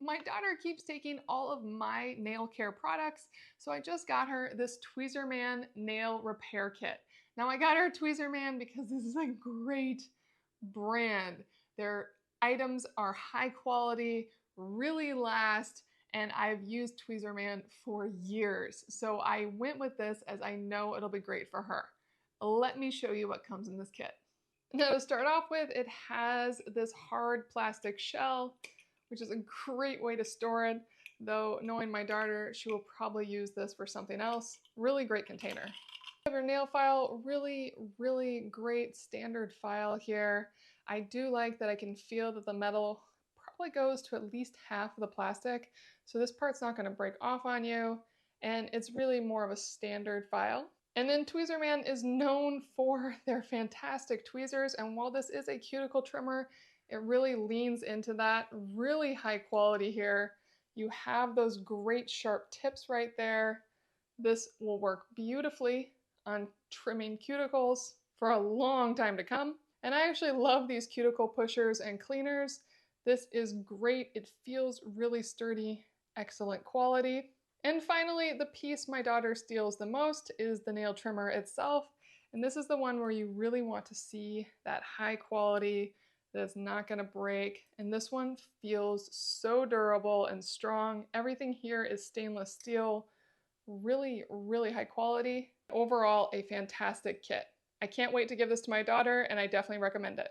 My daughter keeps taking all of my nail care products, so I just got her this Tweezerman Nail Repair Kit. Now I got her Tweezerman because this is a great brand. Their items are high quality, really last, and I've used Tweezerman for years. So I went with this as I know it'll be great for her. Let me show you what comes in this kit. Now to start off with, it has this hard plastic shell, which is a great way to store it, though knowing my daughter, she will probably use this for something else. Really great container. You have your nail file, really great standard file here. I do like that I can feel that the metal probably goes to at least half of the plastic, so this part's not going to break off on you, and it's really more of a standard file. And then Tweezerman is known for their fantastic tweezers, and while this is a cuticle trimmer, it really leans into that. Really high quality here. You have those great sharp tips right there. This will work beautifully on trimming cuticles for a long time to come. And I actually love these cuticle pushers and cleaners. This is great. It feels really sturdy, excellent quality. And finally, the piece my daughter steals the most is the nail trimmer itself. And this is the one where you really want to see that high quality that's not going to break. And this one feels so durable and strong. Everything here is stainless steel, really high quality. Overall, a fantastic kit. I can't wait to give this to my daughter, and I definitely recommend it.